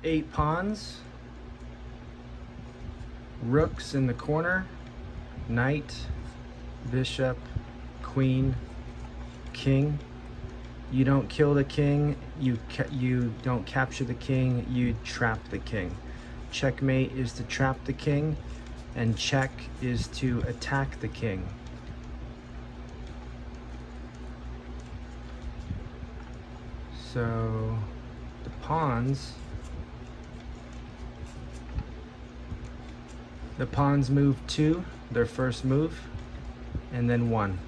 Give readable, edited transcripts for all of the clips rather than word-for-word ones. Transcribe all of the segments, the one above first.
8 pawns, rooks in the corner, knight, bishop, queen, king. You don't kill the king, you don't capture the king, you trap the king. Checkmate is to trap the king, and check is to attack the king. So the pawns move 2, their first move, and then 1.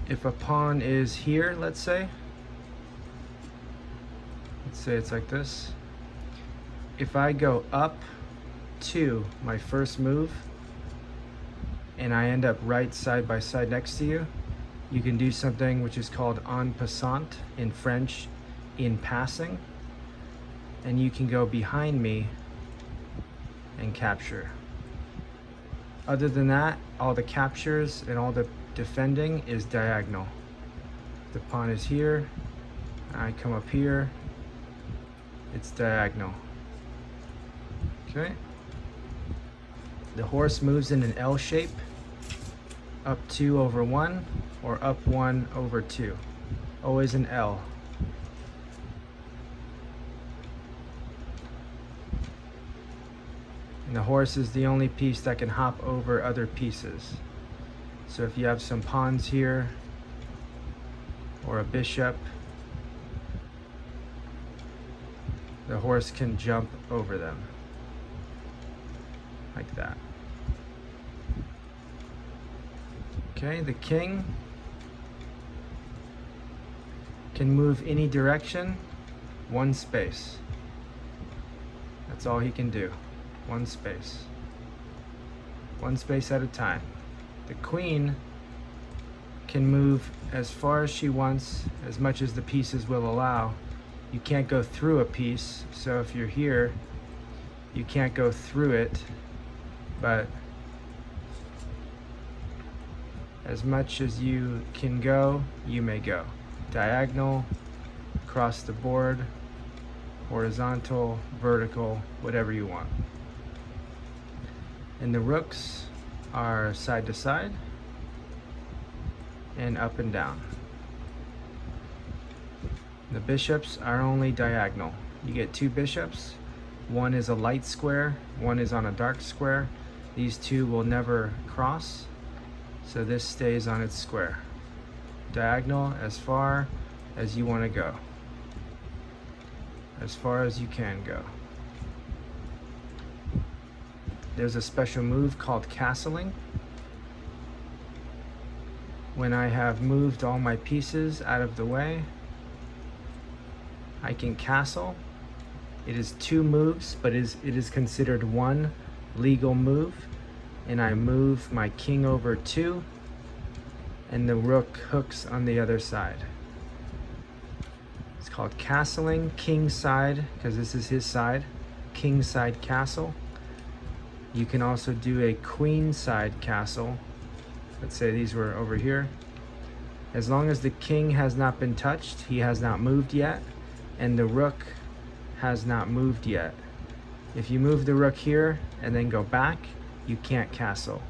If a pawn is here, let's say it's like this. If I go up 2, my first move, and I end up right side by side next to you, you can do something which is called en passant in French, in passing, and you can go behind me and capture. Other than that, all the captures and all the defending is diagonal. The pawn is here, I come up here, it's diagonal. Okay. The horse moves in an L shape, up 2 over 1 or up 1 over 2. Always an L. And the horse is the only piece that can hop over other pieces. So if you have some pawns here or a bishop, the horse can jump over them like that. Okay, the king can move any direction, 1 space. That's all he can do, 1 space. 1 space at a time. The queen can move as far as she wants, as much as the pieces will allow. You can't go through a piece, so if you're here, you can't go through it, but as much as you can go, you may go. Diagonal, across the board, horizontal, vertical, whatever you want. And the rooks are side to side and up and down. The bishops are only diagonal. You get 2 bishops. One is a light square, one is on a dark square. These 2 will never cross, so this stays on its square. Diagonal as far as you want to go. As far as you can go. There's a special move called castling. When I have moved all my pieces out of the way, I can castle. It is 2 moves, but it is considered 1 legal move. And I move my king over 2, and the rook hooks on the other side. It's called castling, king side, because this is his side, king side castle. You can also do a queen side castle. Let's say these were over here. As long as the king has not been touched, he has not moved yet, and the rook has not moved yet. If you move the rook here and then go back, you can't castle.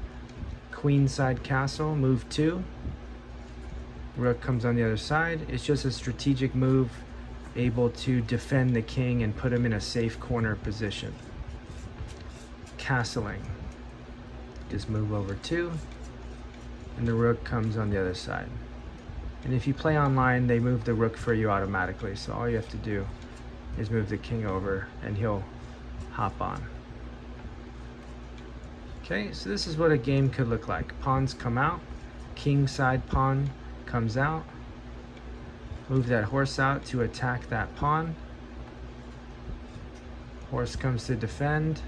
Queen side castle, move 2. Rook comes on the other side. It's just a strategic move, able to defend the king and put him in a safe corner position. Castling. Just move over 2, and the rook comes on the other side. And if you play online, they move the rook for you automatically, so all you have to do is move the king over and he'll hop on. Okay, so this is what a game could look like. Pawns come out, king side pawn comes out, move that horse out to attack that pawn. Horse comes to defend.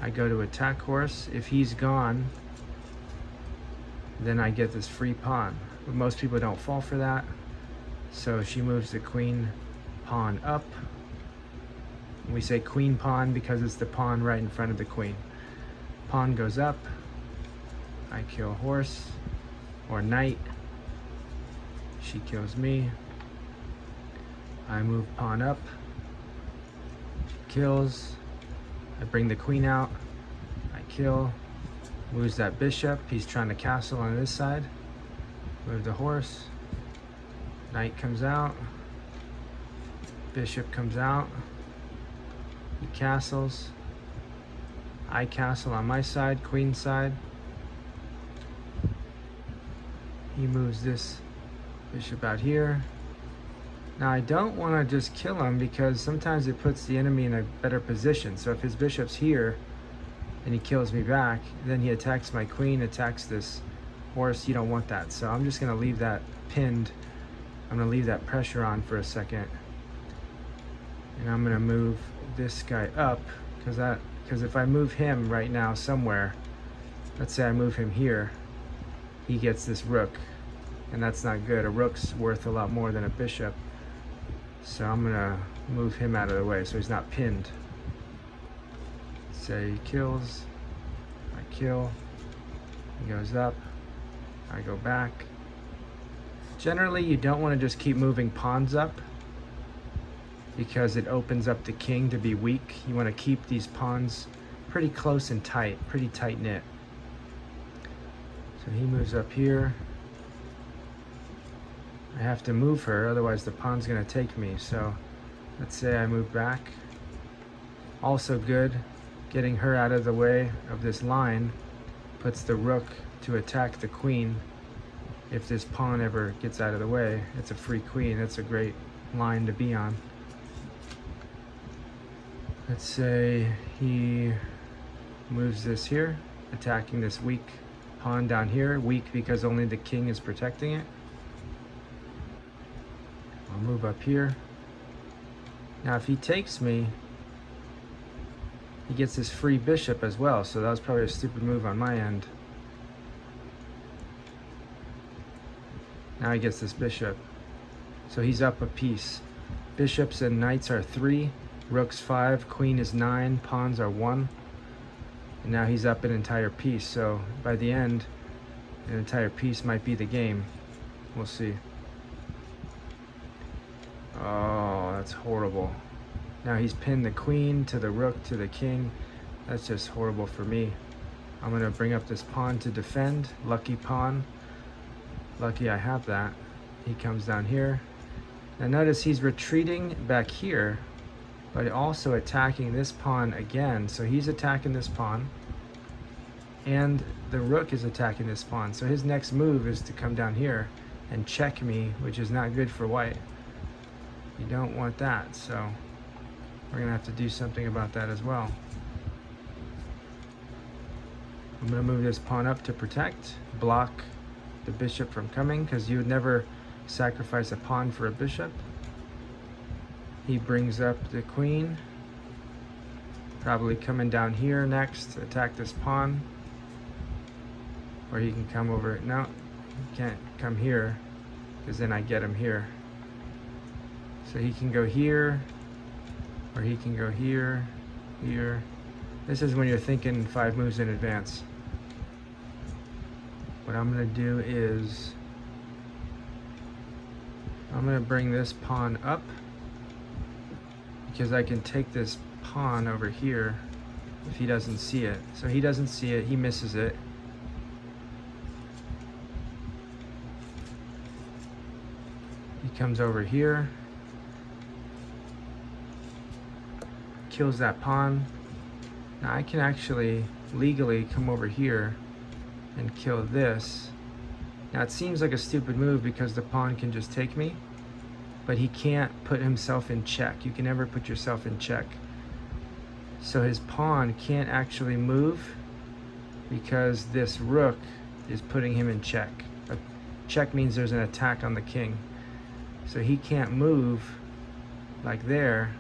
I go to attack horse. If he's gone, then I get this free pawn. But most people don't fall for that. So she moves the queen pawn up. We say queen pawn because it's the pawn right in front of the queen. Pawn goes up. I kill horse or knight. She kills me. I move pawn up, kills. I bring the queen out, I kill, moves that bishop. He's trying to castle on this side. Move the horse, knight comes out, bishop comes out, he castles, I castle on my side, queen side. He moves this bishop out here. Now I don't want to just kill him because sometimes it puts the enemy in a better position. So if his bishop's here and he kills me back, then he attacks my queen, attacks this horse. You don't want that. So I'm just going to leave that pinned. I'm going to leave that pressure on for a second. And I'm going to move this guy up because if I move him right now somewhere, let's say I move him here, he gets this rook, and that's not good. A rook's worth a lot more than a bishop. So I'm gonna move him out of the way so he's not pinned. Say he kills, I kill, he goes up, I go back. Generally you don't want to just keep moving pawns up because it opens up the king to be weak. You want to keep these pawns pretty close and tight, pretty tight knit. So he moves up here. I have to move her, otherwise the pawn's gonna take me. So let's say I move back. Also good, getting her out of the way of this line puts the rook to attack the queen. If this pawn ever gets out of the way, it's a free queen. That's a great line to be on. Let's say he moves this here, attacking this weak pawn down here. Weak because only the king is protecting it. I'll move up here. Now if he takes me, he gets this free bishop as well, so that was probably a stupid move on my end. Now he gets this bishop. So he's up a piece. Bishops and knights are 3, rook's 5, queen is 9, pawns are 1. And now he's up an entire piece, so by the end, an entire piece might be the game. We'll see. Oh, that's horrible. Now he's pinned the queen to the rook to the king. That's just horrible for me. I'm gonna bring up this pawn to defend. Lucky pawn. Lucky I have that. He comes down here. Now notice he's retreating back here, but also attacking this pawn again. So he's attacking this pawn, and the rook is attacking this pawn. So his next move is to come down here and check me, which is not good for white. You don't want that, so we're gonna have to do something about that as well. I'm gonna move this pawn up to protect, block the bishop from coming, because you would never sacrifice a pawn for a bishop. He brings up the queen, probably coming down here next to attack this pawn, or he can come over. No, he can't come here because then I get him here. So he can go here, or he can go here, here. This is when you're thinking 5 moves in advance. What I'm gonna do is, I'm gonna bring this pawn up because I can take this pawn over here if he doesn't see it. So he doesn't see it, he misses it. He comes over here, kills that pawn. Now I can actually legally come over here and kill this. Now it seems like a stupid move because the pawn can just take me, but he can't put himself in check. You can never put yourself in check. So his pawn can't actually move because this rook is putting him in check. A check means there's an attack on the king. So he can't move like there,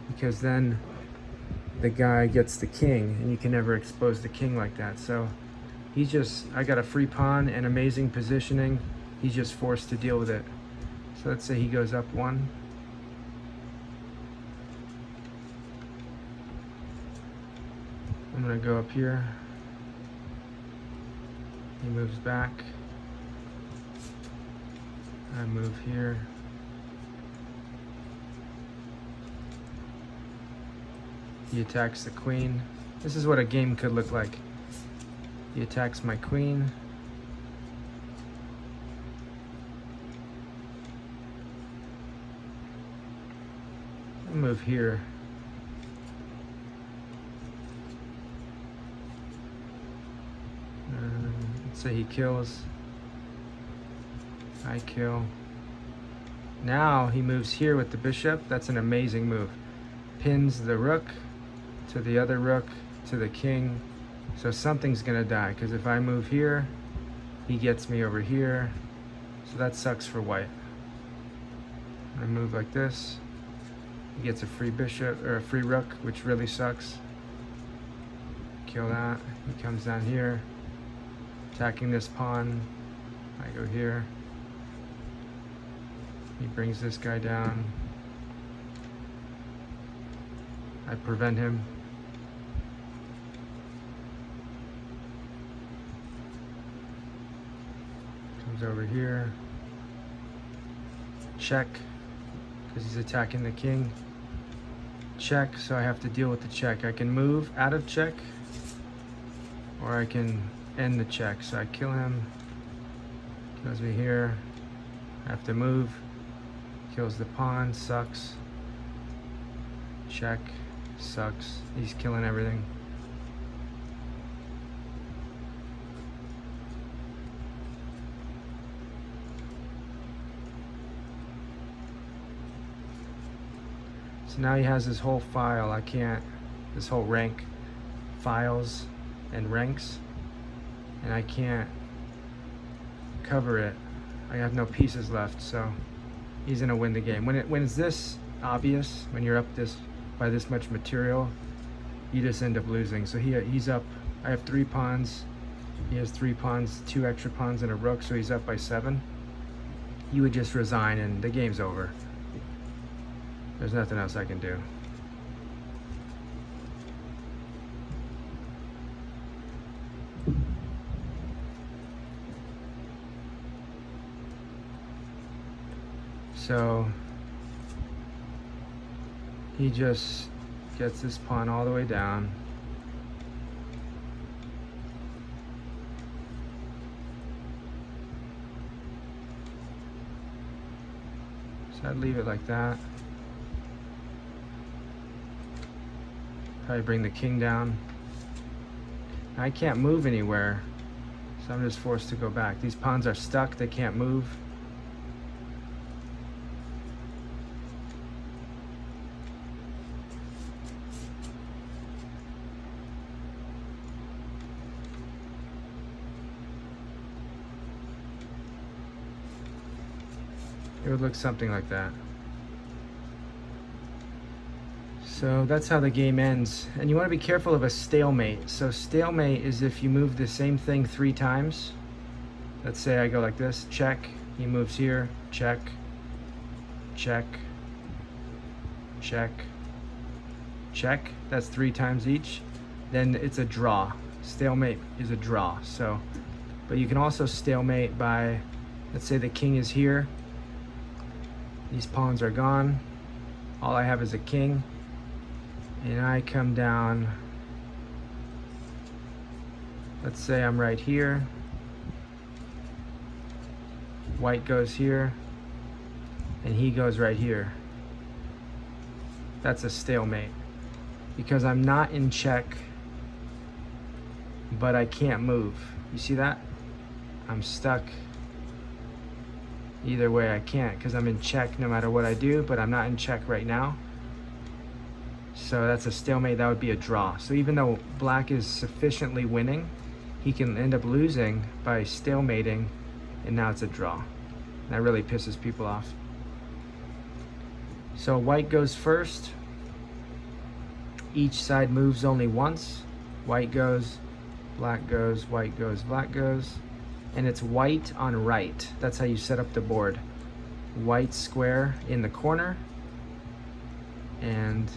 because then the guy gets the king, and you can never expose the king like that. So he's just, I got a free pawn and amazing positioning. He's just forced to deal with it. So let's say he goes up 1. I'm gonna go up here. He moves back. I move here. He attacks the queen. This is what a game could look like. He attacks my queen. I'll move here. Let's say he kills. I kill. Now he moves here with the bishop. That's an amazing move. Pins the rook to the other rook to the king. So something's gonna die, because if I move here, he gets me over here. So that sucks for white. I move like this. He gets a free bishop, or a free rook, which really sucks. Kill that. He comes down here, attacking this pawn. I go here. He brings this guy down. I prevent him. Comes over here. Check, because he's attacking the king. Check, so I have to deal with the check. I can move out of check, or I can end the check. So I kill him. Kills me here. I have to move. Kills the pawn, sucks. Check, sucks. He's killing everything. So now he has this whole file. I can't, this whole rank, files and ranks, and I can't cover it. I have no pieces left, so he's gonna win the game. When it's this obvious, when you're up this by this much material, you just end up losing. So he's up. I have 3 pawns. He has 3 pawns, 2 extra pawns and a rook, so he's up by 7. You would just resign and the game's over. There's nothing else I can do. So he just gets this pawn all the way down. So I'd leave it like that. Probably bring the king down. I can't move anywhere, so I'm just forced to go back. These pawns are stuck, they can't move. It would look something like that. So that's how the game ends. And you want to be careful of a stalemate. So stalemate is if you move the same thing 3 times. Let's say I go like this, check, he moves here, check, check, check, check. That's 3 times each. Then it's a draw. Stalemate is a draw. So, but you can also stalemate by, let's say the king is here. These pawns are gone. All I have is a king. And I come down, let's say I'm right here. White goes here, and he goes right here. That's a stalemate, because I'm not in check, but I can't move. You see that? I'm stuck. Either way I can't, because I'm in check no matter what I do, but I'm not in check right now. So that's a stalemate. That would be a draw. So even though black is sufficiently winning, he can end up losing by stalemating, and now it's a draw. And that really pisses people off. So white goes first. Each side moves only once. White goes, black goes, white goes, black goes. And it's white on right. That's how you set up the board. White square in the corner, and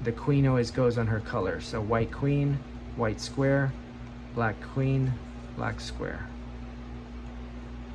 the queen always goes on her color. So white queen, white square, black queen, black square.